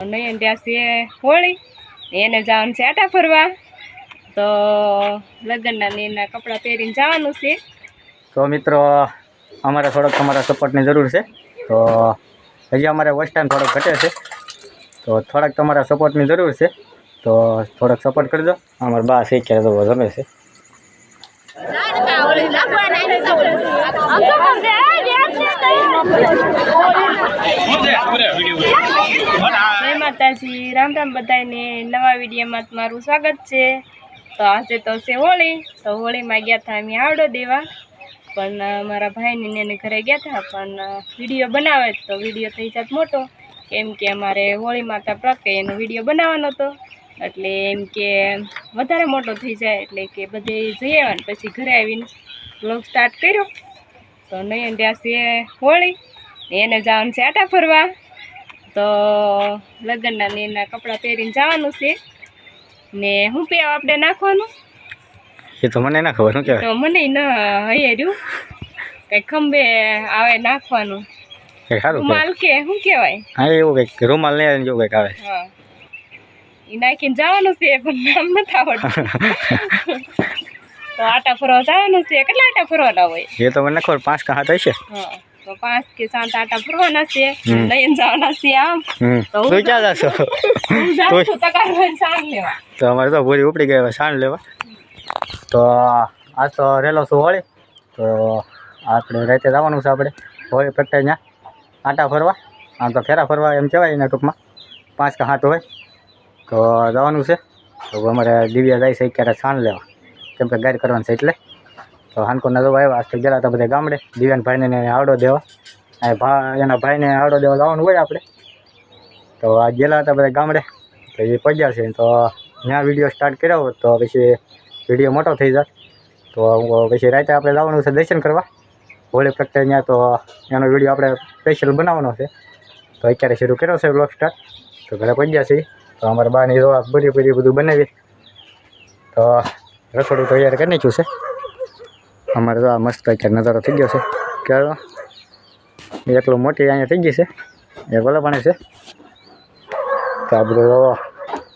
નયન ત્યાં છે હોળી, એને જવાનું છે આટા ફરવા, તો લગ્નના ને એના કપડાં પહેરીને જવાનું છે. તો મિત્રો અમારે થોડોક તમારા સપોર્ટની જરૂર છે. તો હજી અમારે વોચ ટાઈમ થોડોક ઘટે છે, તો થોડાક તમારા સપોર્ટની જરૂર છે. તો થોડોક સપોર્ટ કરજો. અમારા બા શીખ્યા તો ગમે છે. જય માતાજી, રામ રામ બધાને. નવા વિડીયોમાં તમારું સ્વાગત છે. તો આજે તો છે હોળી, તો હોળીમાં ગયા હતા અમે આવડો દેવા, પણ મારા ભાઈને એને ઘરે ગયા હતા, પણ વિડીયો બનાવે તો વિડીયો થઈ જાત મોટો, કેમ કે અમારે હોળી માતા પ્રગટે એનો વિડીયો બનાવવાનો હતો, એટલે એમ કે વધારે મોટો થઈ જાય, એટલે કે બધે જઈ આવ્યા ને પછી ઘરે આવીને બ્લોગ સ્ટાર્ટ કર્યો. તો નયન ત્યાં છે હોળી, એને જવાનું છે આટા ફરવા, તો લગ્નના ને એના કપડાં પહેરીને જવાનું છે. ને શું પહેવા આપણે નાખવાનું એ તો મને ના ખબર શું કહેવાય, તો મને ન હૈયે રહ્યું કંઈક ખંભે આવે નાખવાનું, રૂમાલ કે શું કહેવાય? હા એવું કંઈક રૂમાલ ને જેવું કંઈક આવે. હા, એ નાખીને જવાનું છે, પણ નામ નથી આવડતું. તો આટા ફરવા જવાનું છે. કેટલા આટા ફરવાના હોય એ તો મને ખબર, 5 કે 7 હશે. હા, તો 5 કે 7 આટા ફરવાના છે. લઈને જવાના છે આમ. તો તું ક્યાં જાશો? હું જાઉં છું તકારભાઈ સાણ લેવા. તો અમારે તો ભૂરી ઉપડી ગઈ હવે સાણ લેવા. તો આજ તો રેલો છું હોળી, તો આપણે રાતે જવાનું છે. આપણે હોળી પ્રગટાઈ ત્યાં આટા ફરવા, આમ તો ફેરા ફરવા એમ કહેવાય એના ટૂંકમાં. 5 કે 7 હોય તો જવાનું છે. તો અમારે દિવ્યા જાય છે ક્યારે સાણ લેવા, કેમ કે ગાડી કરવાની છે એટલે. તો હાનકોરના જવા આવ્યા. આજ તો ગયા હતા બધા ગામડે દિવ્યાન ભાઈને આવડો દેવા, એના ભાઈને આવડો દેવા જવાનું હોય આપણે. તો આ ગયેલા હતા બધા ગામડે, તો એ પહોંચ્યા છે. તો ત્યાં વિડીયો સ્ટાર્ટ કર્યો હોત તો પછી વિડીયો મોટો થઈ જાય. તો પછી રાતે આપણે જવાનું છે દર્શન કરવા હોળી પ્રગટાઈ ત્યાં. તો એનો વિડીયો આપણે સ્પેશિયલ બનાવવાનો છે. તો અત્યારે શરૂ કર્યો છે બ્લોગ સ્ટાર્ટ. તો ઘરે પહોંચ્યા છીએ. તો અમારા બાની જોવા બધી બધું બનાવી. તો રસોડું તૈયાર કરી નાખ્યું છે અમારે. તો આ મસ્ત અત્યારે નજારો થઈ ગયો છે. ક્યારે એકલું મોટી અહીંયા થઈ ગઈ છે, એક ઓલા પાણી છે. તો આ બધું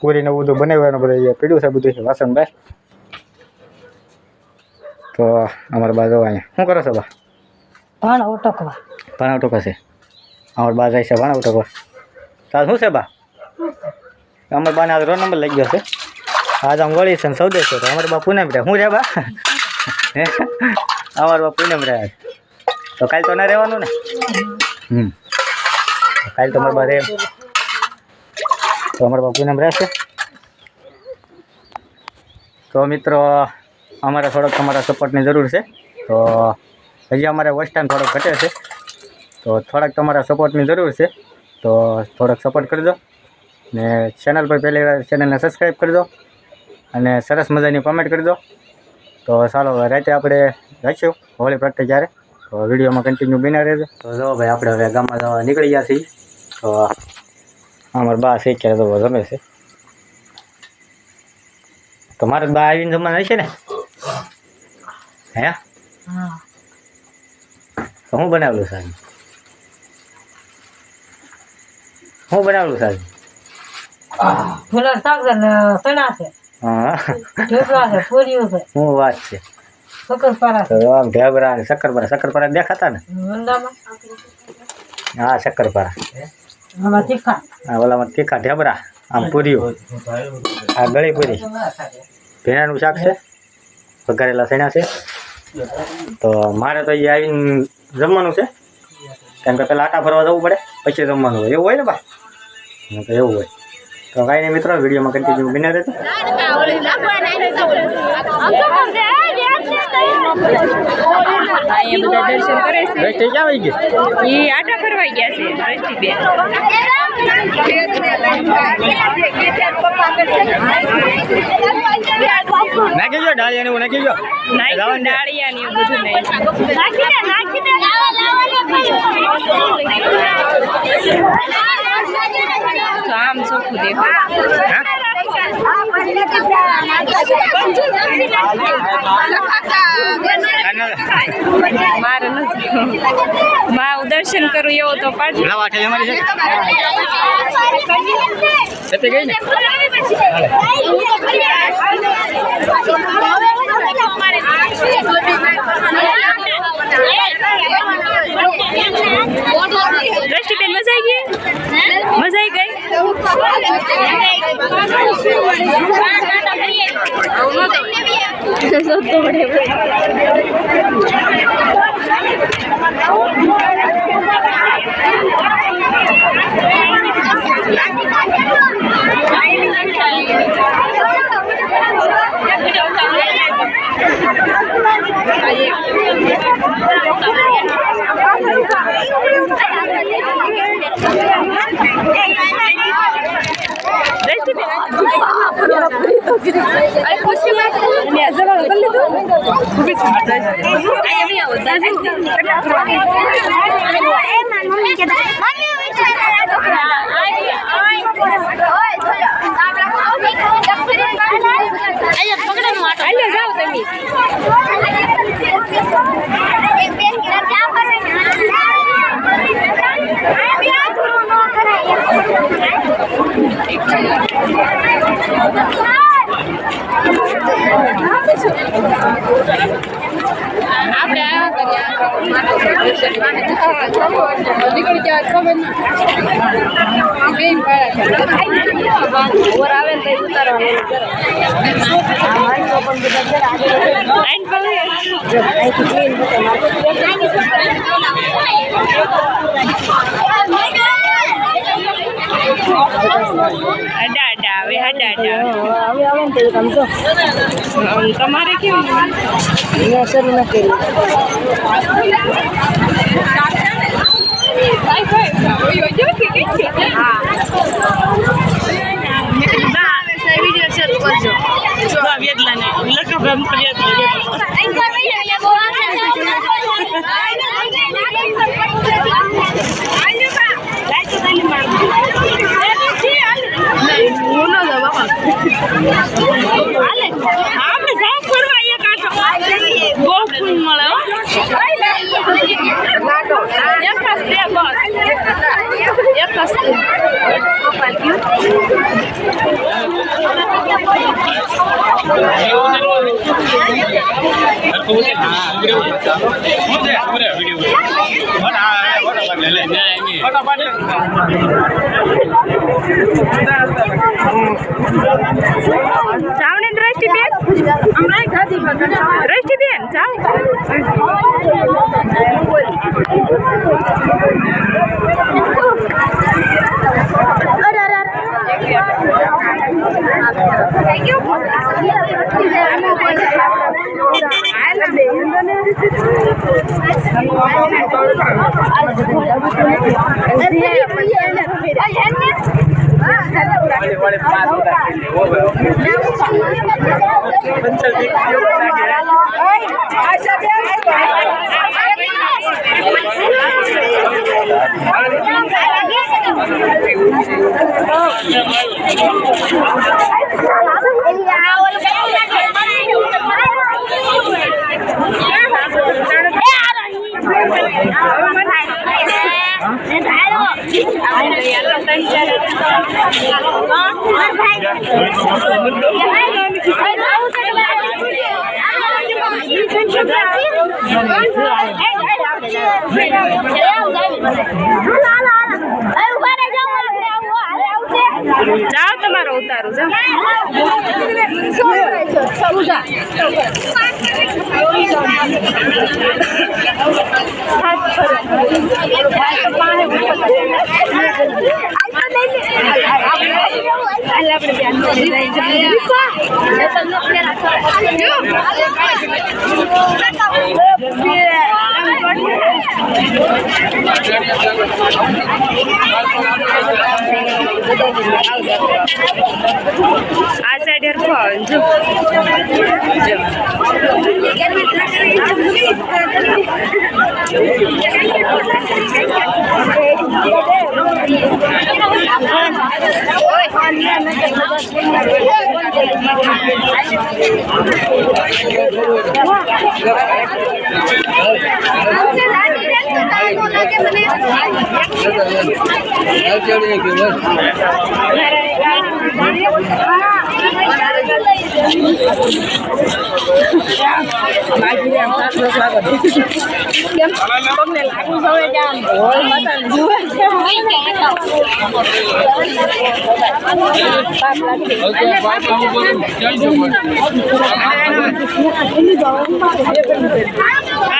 પૂરીને બધું બનાવવાનું બધું પીડ્યું છે, બધું વાસણ બહાર. તો અમારા બા જવા અહીંયા શું કરો છો બા? ભાણા ઉટકવા. ભાણા ઉટકવા છે. અમારા બા જાય છે ભાણા ઉટકવા. તાર શું છે બા? અમારા બાને આજ રોડ નંબર લઈ ગયો છે. આજ આમ વળી છે ને સૌદે છે. તો અમારા બા પૂનમ રહ્યા. શું રે બા? અમારા બા પૂનમ રહ્યા. તો કાલે તો ના રહેવાનું ને? કાલે તો અમારા બા રહે. તો અમારા બા પૂનમ રહેશે. તો મિત્રો અમારે થોડોક તમારા સપોર્ટની જરૂર છે. તો હજી અમારે વોચ ટાઈમ થોડોક ઘટે છે, તો થોડાક તમારા સપોર્ટની જરૂર છે. તો થોડોક સપોર્ટ કરજો ને ચેનલ પર પહેલી વાર ચેનલને સબસ્ક્રાઈબ કરજો અને સરસ મજાની કોમેન્ટ કરજો. તો ચાલો રાતે આપણે રાખીશું હોળી પ્રગટે જ્યારે. તો વિડીયોમાં કન્ટિન્યુ બન્યા રહેજો. તો જો ભાઈ આપણે હવે ગામમાં જવા નીકળી ગયા છીએ. તો અમારા બા શીખ્યા તો ગમે છે. તો મારે બા આવીને જમવાના હશે ને? હે? તો હું બનાવેલું સાહેબ? હું બનાવેલું સાહેબ? ફૂલર શાક છે ને ચણા છે. હા, ઢોકળા છે, પૂરીઓ છે. શું વાત છે? શક્કરપારા છે. તો આમ ઢેબરા ને શક્કરપારા દેખાતા ને? વંદામાં. હા, શક્કરપારા. આમાં તીખા. હા, ઓલામાં તીખા ઢેબરા, આમ પૂરીઓ. આ ગળી પૂરી. ભીણાનું શાક છે, વઘારેલા ચણા છે. તો મારે તો એ આવીને જમવાનું છે, કેમ કે પહેલાં આટા ફરવા જવું પડે પછી જમવાનું હોય. એવું હોય ને બા? તો એવું હોય. તો કાંઈ નહીં મિત્રો, વિડીયોમાં કન્ટિન્યુ બન્યા રહેતો. અહીંયા બધા દર્શન કરે છે. રસ્તે ક્યાં આવી ગઈ? એ આટા ફરવા ગયા છે રસ્તી બે. નાખી ગયો ડાળિયા ને એવું નાખી ગયો. ડાળિયા ને એવું બધું નહીં. તો આમ ચોખ્ખું દેખાય. મારે નથી માં દર્શન કરું એવો તો પાછું લાવા ઠેલી અમારી છે તે ગઈ ને દ્રષ્ટિબેન મજા આવી ગઈ મજા આવી તમારે કેવું શરૂ ના કર્યું વિડીયો શરૂ કરજો ચાવને દ્રષ્ટિબેન દ્રષ્ટિબેન ચાવ જાઓ તમારો ઉતારો આ સાઈડ હરખો જો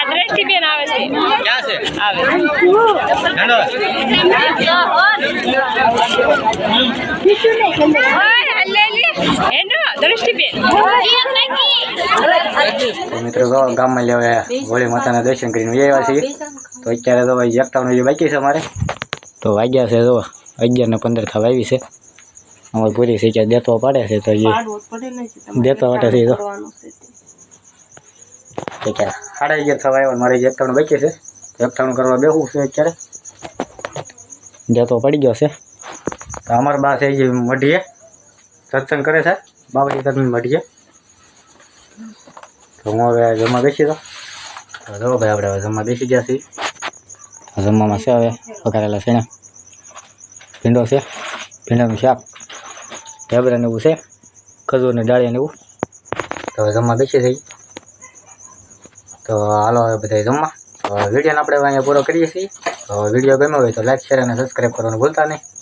દ્રષ્ટિબેન આવે છે ક્યાં છે આવે દ્રષ્ટિબેન તો મિત્રો તો ગામમાં લેવા હોળી માતાના દર્શન કરીને આવ્યા છીએ તો અત્યારે તો ભાઈ એકટાનું જે બાકી છે અમારે તો વાગ્યા છે તો 11:15 થવા આવી છે અમારે પૂરી સીચા દેતો પડે છે તો એ દેતો વાટે છે તો અત્યારે 11:30 થવા આવ્યા મારે જે એકટાનું બાકી છે એકટાનું કરવા બેસવું છે અત્યારે દેતો પડી ગયો છે તો અમારા બા છે જે મઢીએ સત્સંગ કરે છે બાબાજી કરીને મઢીએ તો હું હવે જમવા બેસી તો જો ભાઈ આપણે હવે જમવા બેસી ગયા છીએ જમવામાં છે હવે વઘારેલા શેણા ભીંડો છે ભીંડાનું શાક ઢેબરાને એવું છે ખજૂરને ડાળીને એવું તો હવે જમવા બેસી થઈ તો હાલો હવે બધા જમવા તો વિડીયોને આપણે અહીંયા પૂરો કરીએ છીએ તો વિડીયો ગમ્યો હોય તો લાઈક શેર અને સબસ્ક્રાઈબ કરવાનું ભૂલતા નહીં